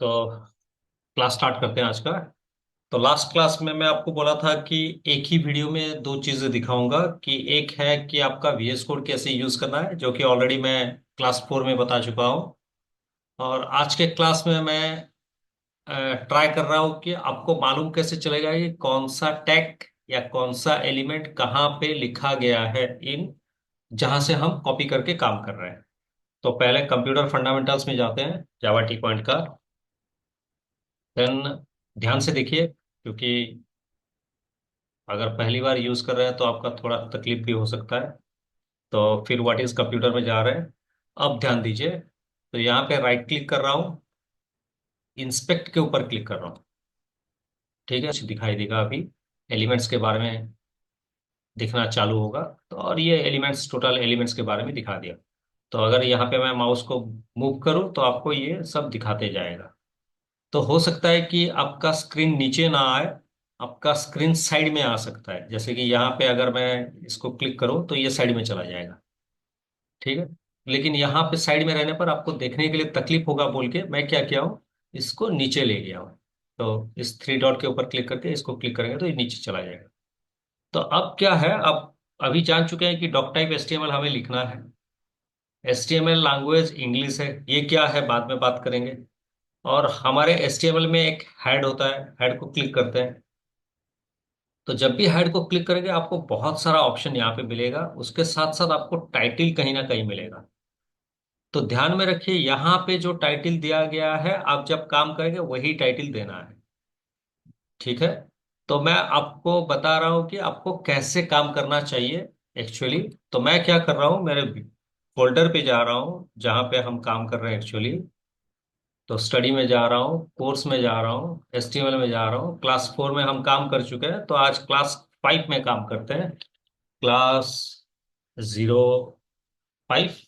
तो class start करते हैं आज का। तो लास्ट क्लास में मैं आपको बोला था कि एक ही वीडियो में दो चीजें दिखाऊंगा। कि एक है कि आपका VS कोड कैसे यूज करना है, जो कि ऑलरेडी मैं क्लास 4 में बता चुका हूँ। और आज के क्लास में मैं ट्राई कर रहा हूँ कि आपको मालूम कैसे चलेगा कि कौन सा टैग या कौन सा एलिमेंट कहाँ पे लिखा गया है, इन जहां से हम कॉपी करके काम कर रहे हैं। तो पहले कंप्यूटर फंडामेंटल्स में जाते हैं, जावा टी पॉइंट का। देन ध्यान से देखिए, क्योंकि अगर पहली बार यूज कर रहे हैं तो आपका थोड़ा तकलीफ भी हो सकता है। तो फिर व्हाट इज कंप्यूटर में जा रहे हैं। अब ध्यान दीजिए, तो यहाँ पे राइट क्लिक कर रहा हूँ, इंस्पेक्ट के ऊपर क्लिक कर रहा हूँ। ठीक है, दिखाई देगा अभी, एलिमेंट्स के बारे में दिखना चालू होगा। तो और ये एलिमेंट्स, टोटल एलिमेंट्स के बारे में दिखा दिया। तो अगर यहाँ पे मैं माउस को मूव करूँ तो आपको ये सब दिखाते जाएगा। तो हो सकता है कि आपका स्क्रीन नीचे ना आए, आपका स्क्रीन साइड में आ सकता है। जैसे कि यहाँ पे अगर मैं इसको क्लिक करूँ तो ये साइड में चला जाएगा। ठीक है, लेकिन यहाँ पे साइड में रहने पर आपको देखने के लिए तकलीफ होगा बोल के मैं क्या किया हूँ, इसको नीचे ले गया हूँ। तो इस थ्री डॉट के ऊपर क्लिक करके इसको क्लिक करेंगे तो ये नीचे चला जाएगा। तो अब क्या है, अब अभी जान चुके हैं कि डॉक टाइप HTML हमें लिखना है। HTML लैंग्वेज इंग्लिश है, ये क्या है बाद में बात करेंगे। और हमारे HTML में एक हेड होता है, हेड को क्लिक करते हैं। तो जब भी हेड को क्लिक करेंगे आपको बहुत सारा ऑप्शन यहाँ पे मिलेगा, उसके साथ साथ आपको टाइटल कहीं ना कहीं मिलेगा। तो ध्यान में रखिए, यहाँ पे जो टाइटल दिया गया है आप जब काम करेंगे वही टाइटल देना है। ठीक है, तो मैं आपको बता रहा हूँ कि आपको कैसे काम करना चाहिए एक्चुअली। तो मैं क्या कर रहा हूँ, मेरे फोल्डर पे जा रहा हूँ जहाँ पे हम काम कर रहे हैं एक्चुअली। तो स्टडी में जा रहा हूँ, कोर्स में जा रहा हूँ, HTML में जा रहा हूँ। क्लास 4 में हम काम कर चुके हैं, तो आज क्लास 5 में काम करते हैं। क्लास 05।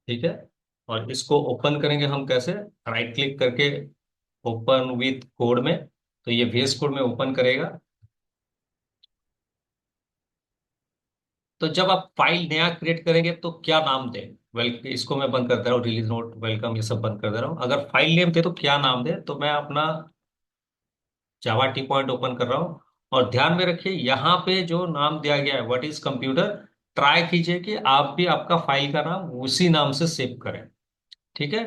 ठीक है, और इसको ओपन करेंगे हम कैसे, राइट क्लिक करके ओपन विथ कोड में। तो ये VS कोड में ओपन करेगा। तो जब आप फाइल नया क्रिएट करेंगे तो क्या नाम दें। वेल, इसको मैं बंद कर दे रहा हूँ, रिलीज नोट, वेलकम, ये सब बंद कर दे रहा हूँ। अगर फाइल नेम दे तो क्या नाम दे, तो मैं अपना जावा टी पॉइंट ओपन कर रहा हूँ। और ध्यान में रखिए, यहाँ पे जो नाम दिया गया है व्हाट इज कंप्यूटर, ट्राई कीजिए कि आप भी आपका फाइल का नाम उसी नाम से सेव करें। ठीक है,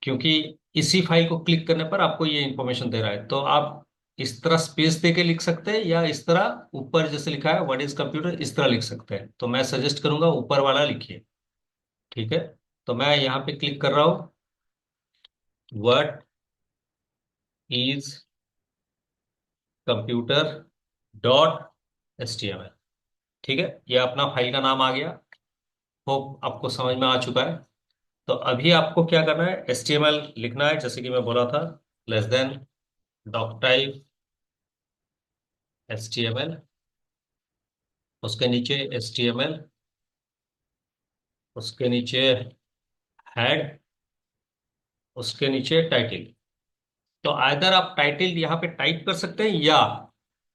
क्योंकि इसी फाइल को क्लिक करने पर आपको ये इंफॉर्मेशन दे रहा है। तो आप इस तरह स्पेस दे के लिख सकते हैं, या इस तरह ऊपर जैसे लिखा है व्हाट इज कंप्यूटर, इस तरह लिख सकते हैं। तो मैं सजेस्ट करूंगा ऊपर वाला लिखिए। ठीक है, तो मैं यहाँ पे क्लिक कर रहा हूँ, व्हाट इज कंप्यूटर .html। ठीक है, ये अपना फाइल का नाम आ गया। होप आपको समझ में आ चुका है। तो अभी आपको क्या करना है, HTML लिखना है जैसे कि मैं बोला था, less than doctype HTML, उसके नीचे HTML, उसके नीचे हेड, उसके नीचे टाइटल। तो आइदर आप टाइटल यहाँ पे टाइप कर सकते हैं, या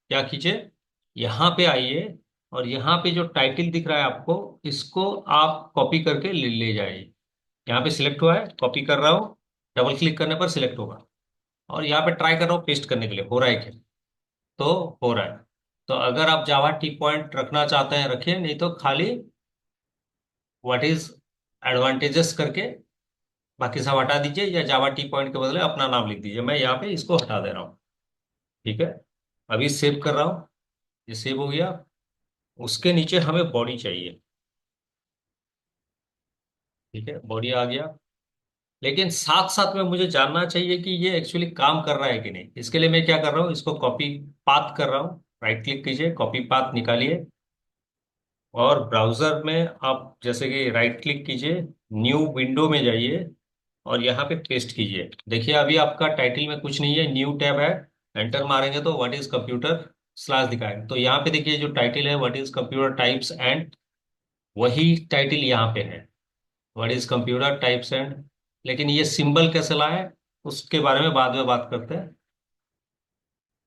क्या कीजिए, यहाँ पे आइए और यहाँ पे जो टाइटल दिख रहा है आपको, इसको आप कॉपी करके ले जाइए। यहाँ पे सिलेक्ट हुआ है, कॉपी कर रहा हूँ, डबल क्लिक करने पर सिलेक्ट होगा। और यहाँ पे ट्राई कर रहा हूँ पेस्ट करने के लिए, हो रहा है क्या। तो हो रहा है। तो अगर आप जावा टी पॉइंट रखना चाहते हैं रखिए, नहीं तो खाली व्हाट इज एडवांटेजेस करके बाकी सब हटा दीजिए, या जावा टी पॉइंट के बदले अपना नाम लिख दीजिए। मैं यहाँ पे इसको हटा दे रहा हूँ। ठीक है, अभी सेव कर रहा हूँ, ये सेव हो गया। उसके नीचे हमें बॉडी चाहिए। ठीक है, बॉडी आ गया। लेकिन साथ साथ में मुझे जानना चाहिए कि ये एक्चुअली काम कर रहा है कि नहीं। इसके लिए मैं क्या कर रहा हूँ, इसको कॉपी पाथ कर रहा हूँ। राइट क्लिक कीजिए, कॉपी पाथ निकालिए, और ब्राउजर में आप जैसे कि राइट क्लिक कीजिए, न्यू विंडो में जाइए, और यहाँ पे पेस्ट कीजिए। देखिए अभी आपका टाइटल में कुछ नहीं है, न्यू टैब है। एंटर मारेंगे तो व्हाट इज कंप्यूटर स्लैश दिखाएगा। तो यहाँ पे देखिए जो टाइटल है what is computer types and, वही टाइटल यहाँ पे है, what is computer types and. लेकिन ये सिंबल कैसे लाए उसके बारे में बाद में बात करते हैं।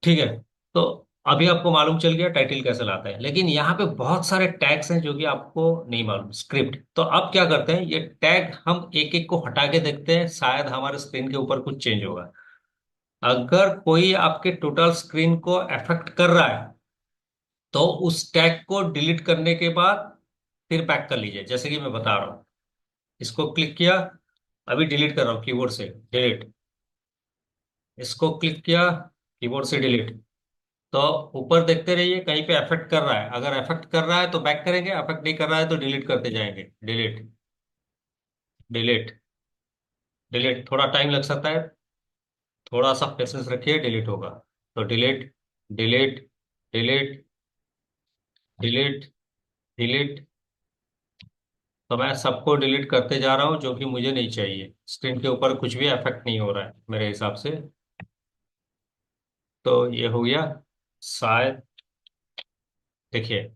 ठीक है, तो अभी आपको मालूम चल गया टाइटल कैसे लाते हैं, लेकिन यहाँ पे बहुत सारे टैग्स हैं जो कि आपको नहीं मालूम, स्क्रिप्ट। तो अब क्या करते हैं, ये टैग हम एक एक को हटा के देखते हैं, शायद हमारे स्क्रीन के ऊपर कुछ चेंज होगा। अगर कोई आपके टोटल स्क्रीन को अफेक्ट कर रहा है तो उस टैग को डिलीट करने के बाद फिर बैक कर लीजिए, जैसे कि मैं बता रहा हूँ। इसको क्लिक किया, अभी डिलीट कर रहा हूँ कीबोर्ड से, डिलीट। इसको क्लिक किया, कीबोर्ड से डिलीट। तो ऊपर देखते रहिए कहीं पे अफेक्ट कर रहा है, अगर अफेक्ट कर रहा है तो बैक करेंगे, अफेक्ट नहीं कर रहा है तो डिलीट करते जाएंगे, डिलीट, डिलीट, डिलीट। थोड़ा टाइम लग सकता है, थोड़ा सा पेशेंस रखिए, डिलीट होगा। तो delete, delete, delete, delete, delete. तो मैं सबको डिलीट करते जा रहा हूँ जो कि मुझे नहीं चाहिए, स्क्रीन के ऊपर कुछ भी अफेक्ट नहीं हो रहा है मेरे हिसाब से। तो ये हो गया शायद। देखिए,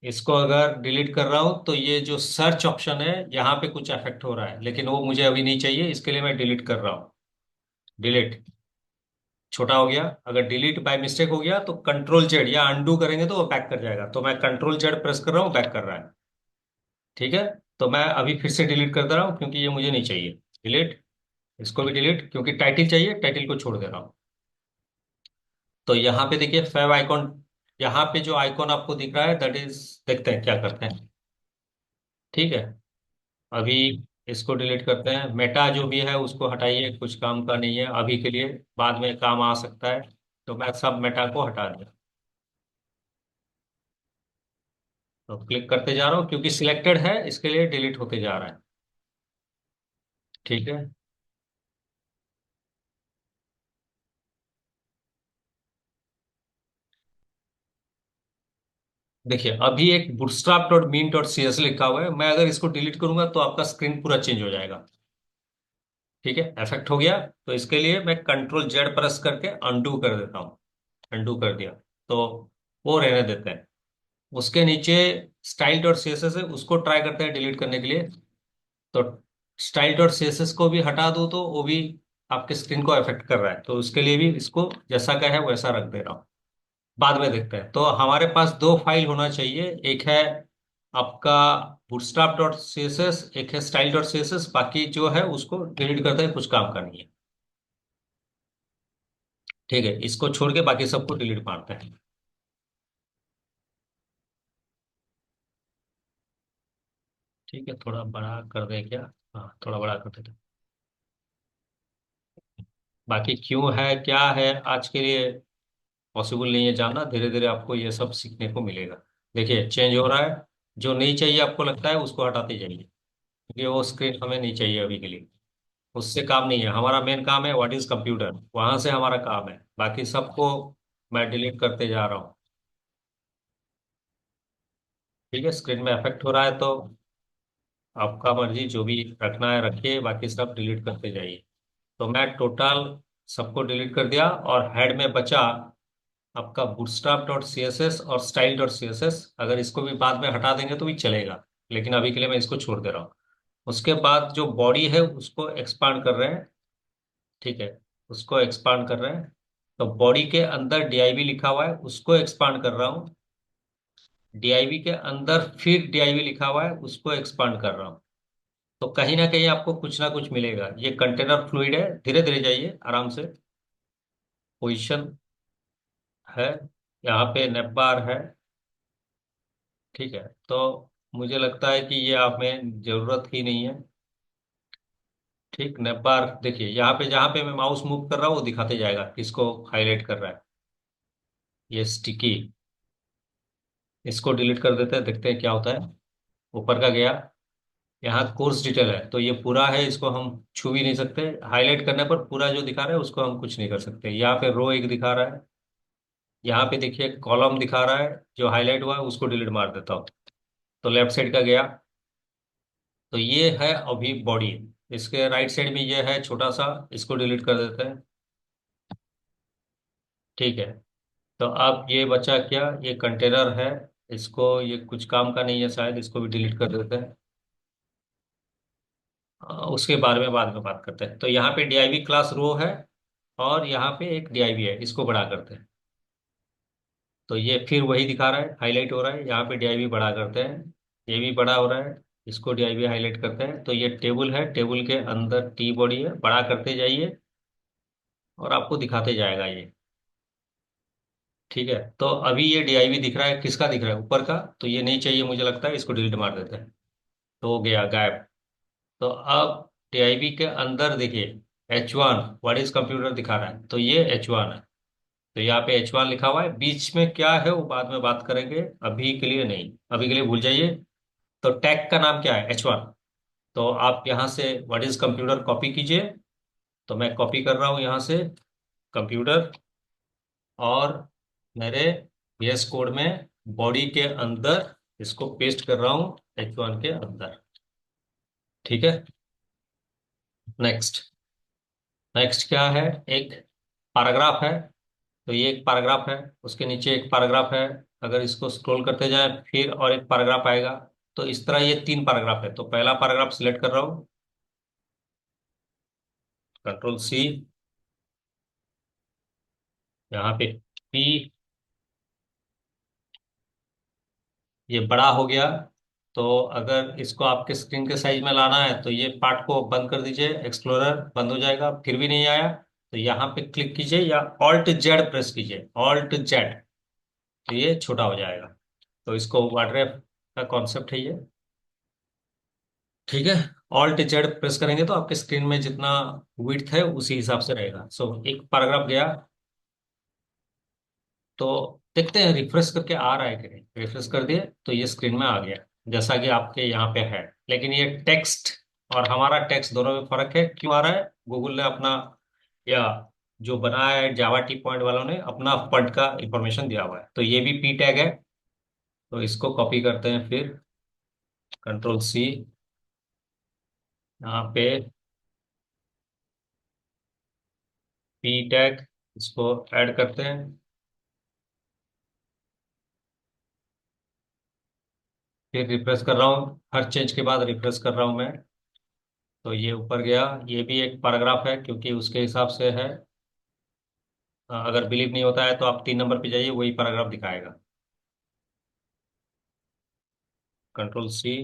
इसको अगर डिलीट कर रहा हूँ तो ये जो सर्च ऑप्शन है यहाँ पे कुछ इफेक्ट हो रहा है, लेकिन वो मुझे अभी नहीं चाहिए, इसके लिए मैं डिलीट कर रहा हूँ। डिलीट, छोटा हो गया। अगर डिलीट बाय मिस्टेक हो गया तो कंट्रोल जेड या अंडू करेंगे तो वो बैक कर जाएगा, तो मैं कंट्रोल जेड प्रेस कर रहा हूँ, बैक कर रहा है। ठीक है। तो मैं अभी फिर से डिलीट कर दे रहा हूँ क्योंकि ये मुझे नहीं चाहिए। डिलीट, इसको भी डिलीट, क्योंकि टाइटल चाहिए, टाइटल को छोड़ दे रहा हूँ। तो यहाँ पे देखिए फैब आइकॉन, यहाँ पे जो आइकॉन आपको दिख रहा है दैट इज, देखते हैं क्या करते हैं। ठीक है। अभी इसको डिलीट करते हैं, मेटा जो भी है उसको हटाइए, कुछ काम का नहीं है अभी के लिए, बाद में काम आ सकता है। तो मैं सब मेटा को हटा दिया। तो क्लिक करते जा रहा हूँ क्योंकि सिलेक्टेड है, इसके लिए डिलीट होते जा रहा है। ठीक है। देखिए अभी एक bootstrap डॉट मीन डॉट सी एस लिखा हुआ है, मैं अगर इसको डिलीट करूंगा तो आपका स्क्रीन पूरा चेंज हो जाएगा। ठीक है, इफेक्ट हो गया। तो इसके लिए मैं कंट्रोल जेड प्रेस करके अंडू कर देता हूँ। अंडू कर दिया। तो वो रहने देते हैं। उसके नीचे style dot C S s है, उसको ट्राई करते हैं डिलीट करने के लिए। तो style dot C S s को भी हटा दो तो वो भी आपके स्क्रीन को अफेक्ट कर रहा है, तो उसके लिए भी इसको जैसा का है वैसा रख दे रहा हूँ। बाद में देखते हैं। तो हमारे पास दो फाइल होना चाहिए, एक है आपका bootstrap dot C S s, एक है style dot C S s, बाकी जो है उसको डिलीट करते हैं, कुछ काम का नहीं है। ठीक है, इसको छोड़ के बाकी सबको डिलीट मारते हैं। ठीक है, थोड़ा बड़ा कर दे क्या? हाँ, थोड़ा बड़ा कर देते हैं। बाकी क्यों है क्या है आज के लिए पॉसिबल नहीं है जानना, धीरे धीरे आपको ये सब सीखने को मिलेगा। देखिए चेंज हो रहा है, जो नहीं चाहिए आपको लगता है उसको हटाते जाइए, क्योंकि वो स्क्रीन हमें नहीं चाहिए अभी के लिए। उससे काम नहीं है, हमारा मेन काम है व्हाट इज कंप्यूटर, वहां से हमारा काम है, बाकी सबको मैं डिलीट करते जा रहा हूँ। ठीक है, स्क्रीन में इफेक्ट हो रहा है तो आपका मर्जी, जो भी रखना है रखिए, बाकी सब डिलीट करते जाइए। तो मैं टोटल सबको डिलीट कर दिया, और हेड में बचा आपका bootstrap dot C S S और style dot C S S. अगर इसको भी बाद में हटा देंगे तो भी चलेगा, लेकिन अभी के लिए मैं इसको छोड़ दे रहा हूँ। उसके बाद जो बॉडी है उसको एक्सपांड कर रहे हैं। ठीक है, उसको एक्सपांड कर रहे हैं। तो बॉडी के अंदर डीआईवी लिखा हुआ है, उसको एक्सपांड कर रहा हूँ। डीआईवी के अंदर फिर डीआईवी लिखा हुआ है, उसको एक्सपांड कर रहा हूँ। तो कहीं ना कहीं आपको कुछ ना कुछ मिलेगा। ये कंटेनर फ्लूइड है, धीरे धीरे जाइए आराम से। पोजिशन है, यहाँ पे नेपबार है। ठीक है। तो मुझे लगता है कि ये आप में जरूरत ही नहीं है। ठीक, नेपबार देखिए यहाँ पे, जहाँ पे मैं माउस मूव कर रहा हूँ वो दिखाते जाएगा किसको हाईलाइट कर रहा है। ये स्टिकी, इसको डिलीट कर देते हैं, देखते हैं क्या होता है। ऊपर का गया। यहाँ कोर्स डिटेल है, तो ये पूरा है, इसको हम छू भी नहीं सकते। हाईलाइट करने पर पूरा जो दिखा रहा है उसको हम कुछ नहीं कर सकते। यहाँ पे रो एक दिखा रहा है, यहाँ पे देखिए कॉलम दिखा रहा है, जो हाईलाइट हुआ है उसको डिलीट मार देता हूँ। तो लेफ्ट साइड का गया। तो ये है अभी बॉडी। इसके राइट साइड में ये है छोटा सा, इसको डिलीट कर देते हैं। ठीक है। तो अब ये बचा क्या, ये कंटेनर है, इसको, ये कुछ काम का नहीं है शायद, इसको भी डिलीट कर देते हैं। उसके बारे में बाद में बात करते हैं। तो यहाँ पे डीआईवी क्लास रो है, और यहाँ पे एक डीआईवी है, इसको बड़ा करते हैं। तो ये फिर वही दिखा रहा है, हाईलाइट हो रहा है, यहाँ पे DIV बड़ा करते हैं, ये भी बड़ा हो रहा है, इसको DIV हाईलाइट करते हैं। तो ये टेबल है, टेबल के अंदर टी बॉडी है, बड़ा करते जाइए और आपको दिखाते जाएगा ये। ठीक है, तो अभी ये DIV दिख रहा है, किसका दिख रहा है, ऊपर का, तो ये नहीं चाहिए मुझे लगता है, इसको डिलीट मार देते हैं। तो हो गया गायब। तो अब DIV के अंदर देखिए, H1 व्हाट इज कंप्यूटर दिखा रहा है, तो ये H1 है। तो यहाँ पे H1 लिखा हुआ है, बीच में क्या है वो बाद में बात करेंगे, अभी के लिए नहीं, अभी के लिए भूल जाइए। तो टैग का नाम क्या है, H1। तो आप यहाँ से व्हाट इज कंप्यूटर कॉपी कीजिए। तो मैं कॉपी कर रहा हूँ यहाँ से कंप्यूटर, और मेरे VS कोड में बॉडी के अंदर इसको पेस्ट कर रहा हूँ, H1 के अंदर। ठीक है, नेक्स्ट। नेक्स्ट क्या है, एक पैराग्राफ है। तो ये एक पैराग्राफ है, उसके नीचे एक पैराग्राफ है, अगर इसको स्क्रॉल करते जाए फिर और एक पैराग्राफ आएगा। तो इस तरह ये 3 पैराग्राफ है। तो पहला पैराग्राफ सिलेक्ट कर रहा हूँ, Ctrl+C, यहाँ पे P, ये बड़ा हो गया। तो अगर इसको आपके स्क्रीन के साइज में लाना है तो ये पार्ट को बंद कर दीजिए, एक्सप्लोरर बंद हो जाएगा, फिर भी नहीं आया तो यहाँ पे क्लिक कीजिए या Alt+Z प्रेस कीजिए, Alt+Z, तो ये छोटा हो जाएगा। तो इसको वाटर का कॉन्सेप्ट है ये। ठीक है, Alt+Z प्रेस करेंगे तो आपके स्क्रीन में जितना विड्थ है उसी हिसाब से रहेगा। सो एक पैराग्राफ गया। तो देखते हैं रिफ्रेश करके आ रहा है कि नहीं। रिफ्रेश कर दिए तो ये स्क्रीन में आ गया, जैसा कि आपके यहाँ पे है। लेकिन ये टेक्स्ट और हमारा टेक्स्ट दोनों में फर्क है, क्यों आ रहा है, गूगल ने अपना, या जो बनाया है जावा टी पॉइंट वालों ने अपना फंड का इंफॉर्मेशन दिया हुआ है। तो ये भी P टैग है, तो इसको कॉपी करते हैं फिर, Ctrl+C, यहाँ पे P टैग, इसको ऐड करते हैं। फिर रिफ्रेश कर रहा हूँ, हर चेंज के बाद रिफ्रेश कर रहा हूँ मैं। तो ये ऊपर गया, ये भी एक पैराग्राफ है क्योंकि उसके हिसाब से है। अगर बिलीव नहीं होता है तो आप 3 नंबर पे जाइए, वही पैराग्राफ दिखाएगा। Ctrl+C,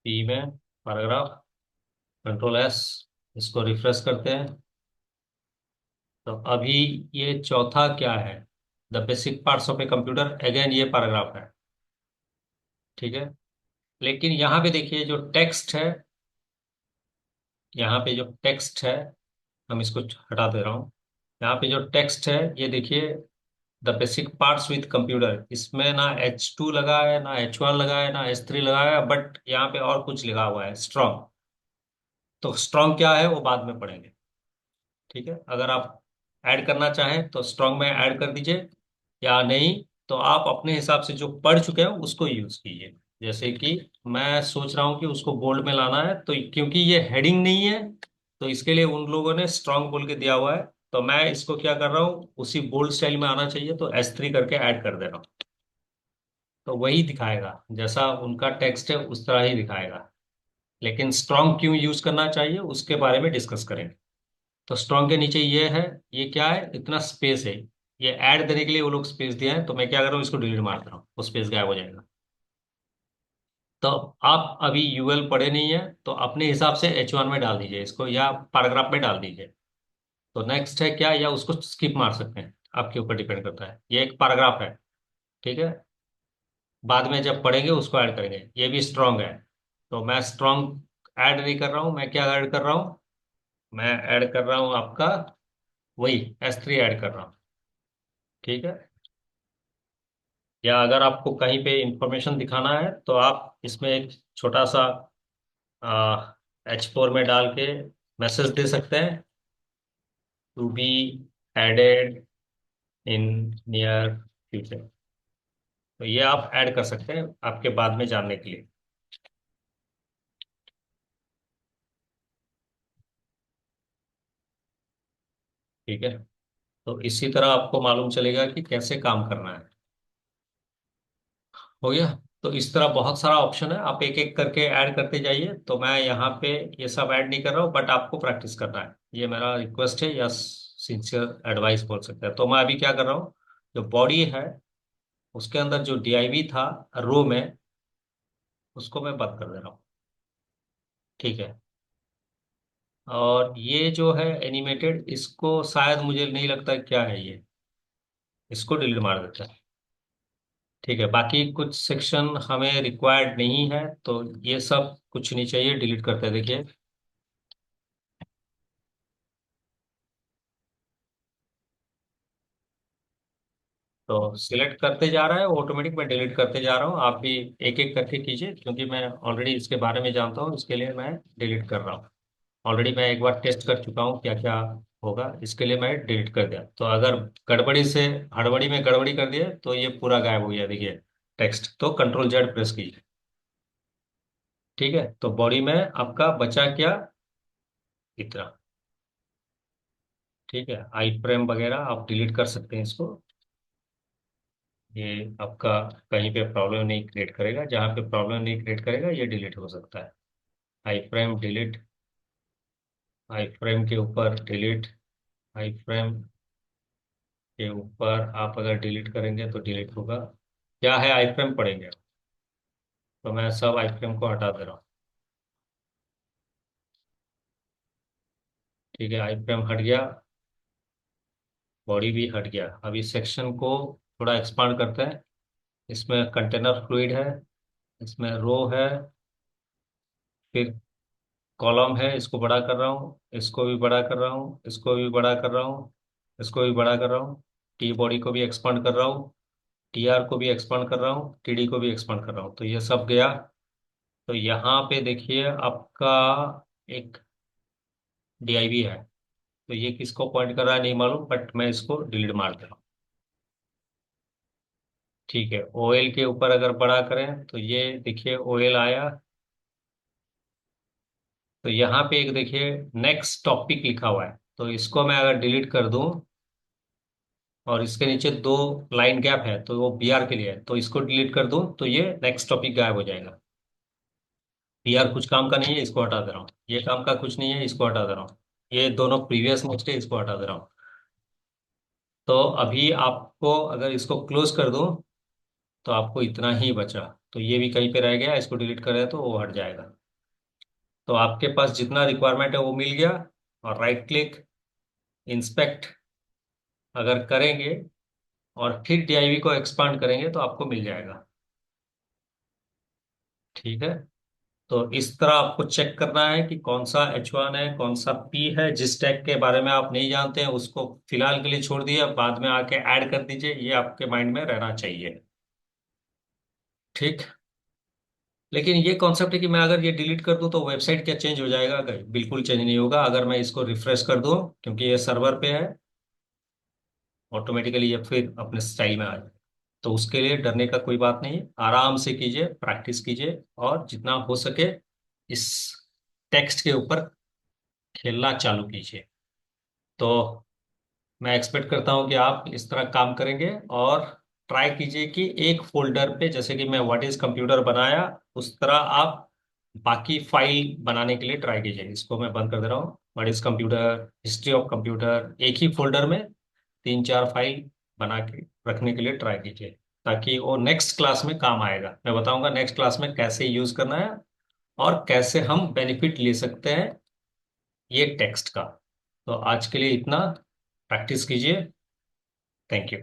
P में पैराग्राफ, Ctrl+S, इसको रिफ्रेश करते हैं। तो अभी ये चौथा क्या है, the basic parts of a computer, again ये पैराग्राफ है। ठीक है, लेकिन यहाँ पे देखिए जो टेक्स्ट है, यहाँ पे जो टेक्स्ट है, हम इसको हटा दे रहा हूँ। यहाँ पे जो टेक्स्ट है ये देखिए, the basic parts with computer, इसमें ना H2 लगा है, ना H1 लगा है, ना H3 लगा है, बट यहाँ पे और कुछ लिखा हुआ है, स्ट्रॉन्ग। तो स्ट्रॉन्ग क्या है वो बाद में पढ़ेंगे। ठीक है, अगर आप ऐड करना चाहें तो स्ट्रॉन्ग में ऐड कर दीजिए, या नहीं तो आप अपने हिसाब से जो पढ़ चुके हैं उसको यूज कीजिए। जैसे कि मैं सोच रहा हूँ कि उसको बोल्ड में लाना है, तो क्योंकि ये हेडिंग नहीं है तो इसके लिए उन लोगों ने स्ट्रॉन्ग बोल के दिया हुआ है। तो मैं इसको क्या कर रहा हूँ, उसी बोल्ड स्टाइल में आना चाहिए तो S3 करके ऐड कर दे रहा हूँ। तो वही दिखाएगा, जैसा उनका टेक्स्ट है उस तरह ही दिखाएगा। लेकिन स्ट्रॉन्ग क्यों यूज करना चाहिए उसके बारे में डिस्कस करेंगे। तो स्ट्रॉन्ग के नीचे ये है, ये क्या है, इतना स्पेस है, ये ऐड देने के लिए वो लोग स्पेस दिया है। तो मैं क्या कर रहा हूँ, इसको डिलीट मार दे रहा हूँ, वो स्पेस गायब हो जाएगा। तो आप अभी UL पढ़े नहीं है तो अपने हिसाब से H1 में डाल दीजिए इसको, या पैराग्राफ में डाल दीजिए। तो नेक्स्ट है क्या, या उसको स्किप मार सकते हैं, आपके ऊपर डिपेंड करता है। ये एक पैराग्राफ है, ठीक है, बाद में जब पढ़ेंगे उसको ऐड करेंगे। ये भी स्ट्रॉन्ग है, तो मैं स्ट्रॉन्ग ऐड नहीं कर रहा हूँ, मैं क्या ऐड कर रहा हूँ, मैं ऐड कर रहा हूँ आपका वही S3 ऐड कर रहा हूँ। ठीक है, या अगर आपको कहीं पे इंफॉर्मेशन दिखाना है तो आप इसमें एक छोटा सा H4 में डाल के मैसेज दे सकते हैं, to be added in near future. तो ये आप ऐड कर सकते हैं आपके बाद में जानने के लिए। ठीक है, तो इसी तरह आपको मालूम चलेगा कि कैसे काम करना है। हो गया। तो इस तरह बहुत सारा ऑप्शन है, आप एक एक करके ऐड करते जाइए। तो मैं यहाँ पे ये सब ऐड नहीं कर रहा हूँ, बट आपको प्रैक्टिस करना है, ये मेरा रिक्वेस्ट है। यस, सिंसियर एडवाइस बोल सकते हैं। तो मैं अभी क्या कर रहा हूँ, जो बॉडी है उसके अंदर जो डीआईवी था रो में, उसको मैं बंद कर दे रहा हूँ। ठीक है। और ये जो है एनिमेटेड, इसको शायद मुझे नहीं लगता क्या है ये, इसको डिलीट मार देता है। ठीक है, बाकी कुछ सेक्शन हमें रिक्वायर्ड नहीं है, तो ये सब कुछ नहीं चाहिए, डिलीट करते हैं। देखिए, तो सिलेक्ट करते जा रहा है ऑटोमेटिक, मैं डिलीट करते जा रहा हूँ। आप भी एक एक करके कीजिए, क्योंकि मैं ऑलरेडी इसके बारे में जानता हूँ, इसके लिए मैं डिलीट कर रहा हूँ। ऑलरेडी मैं एक बार टेस्ट कर चुका हूँ क्या क्या होगा, इसके लिए मैं डिलीट कर दिया। तो अगर गड़बड़ी से हड़बड़ी में गड़बड़ी कर दिया तो ये पूरा गायब हो गया, देखिए टेक्स्ट। तो कंट्रोल जेड प्रेस कीजिए। ठीक है, तो बॉडी में आपका बचा क्या, इतना। ठीक है, आई फ्रेम वगैरह आप डिलीट कर सकते हैं इसको। ये आपका कहीं पे प्रॉब्लम नहीं क्रिएट करेगा, जहाँ पे प्रॉब्लम नहीं क्रिएट करेगा ये डिलीट हो सकता है। आई फ्रेम डिलीट, आई फ्रेम के ऊपर डिलीट, आई फ्रेम के ऊपर आप अगर डिलीट करेंगे तो डिलीट होगा। क्या है, आई फ्रेम पढ़ेंगे, तो मैं सब आई फ्रेम को हटा दे रहा हूँ। ठीक है, आई फ्रेम हट गया, बॉडी भी हट गया। अब इस सेक्शन को थोड़ा एक्सपांड करते हैं। इसमें कंटेनर फ्लूइड है, इसमें रो है, फिर कॉलम है, इसको बड़ा कर रहा हूँ, इसको भी बड़ा कर रहा हूँ, इसको भी बड़ा कर रहा हूँ, इसको भी बड़ा कर रहा हूँ। टी बॉडी को भी एक्सपांड कर रहा हूँ, टी आर को भी एक्सपांड कर रहा हूँ, टी डी को भी एक्सपांड कर रहा हूँ। तो ये सब गया। तो यहाँ पे देखिए आपका एक डीआईवी है, तो ये किसको पॉइंट कर रहा है नहीं मालूम, बट मैं इसको डिलीट मार दे रहा हूँ। ठीक है, ओएल के ऊपर अगर बड़ा करें तो ये देखिए ओएल आया। तो यहाँ पे एक देखिए नेक्स्ट टॉपिक लिखा हुआ है, तो इसको मैं अगर डिलीट कर दूं और इसके नीचे दो लाइन गैप है, तो वो बीआर के लिए है, तो इसको डिलीट कर दूं तो ये नेक्स्ट टॉपिक गायब हो जाएगा। बीआर कुछ काम का नहीं है, इसको हटा दे रहा हूँ। ये काम का कुछ नहीं है, इसको हटा दे रहा हूँ। ये दोनों प्रीवियस नेक्स्ट है, इसको हटा दे रहा हूँ। तो अभी आपको अगर इसको क्लोज कर दूं तो आपको इतना ही बचा। तो ये भी कहीं पे रह गया, इसको डिलीट करें तो वो हट जाएगा। तो आपके पास जितना रिक्वायरमेंट है वो मिल गया। और राइट क्लिक, इंस्पेक्ट अगर करेंगे और फिर डीआईवी को एक्सपांड करेंगे तो आपको मिल जाएगा। ठीक है, तो इस तरह आपको चेक करना है कि कौन सा H1 है, कौन सा P है। जिस टैग के बारे में आप नहीं जानते हैं उसको फिलहाल के लिए छोड़ दिए, बाद में आके ऐड कर दीजिए, ये आपके माइंड में रहना चाहिए। ठीक। लेकिन ये कॉन्सेप्ट है कि मैं अगर ये डिलीट कर दूं तो वेबसाइट क्या चेंज हो जाएगा? अगर बिल्कुल चेंज नहीं होगा। अगर मैं इसको रिफ्रेश कर दूं, क्योंकि ये सर्वर पे है, ऑटोमेटिकली ये फिर अपने स्टाइल में आ जाए। तो उसके लिए डरने का कोई बात नहीं है, आराम से कीजिए, प्रैक्टिस कीजिए, और जितना हो सके इस टेक्स्ट के ऊपर खेलना चालू कीजिए। तो मैं एक्सपेक्ट करता हूँ कि आप इस तरह काम करेंगे, और ट्राई कीजिए कि एक फोल्डर पे, जैसे कि मैं व्हाट इज कंप्यूटर बनाया, उस तरह आप बाकी फाइल बनाने के लिए ट्राई कीजिए। इसको मैं बंद कर दे रहा हूँ। What is computer, history of computer, एक ही फोल्डर में तीन चार फाइल बना के रखने के लिए ट्राई कीजिए, ताकि वो नेक्स्ट क्लास में काम आएगा। मैं बताऊंगा नेक्स्ट क्लास में कैसे यूज करना है और कैसे हम बेनिफिट ले सकते हैं ये टेक्स्ट का। तो आज के लिए इतना, प्रैक्टिस कीजिए। Thank you.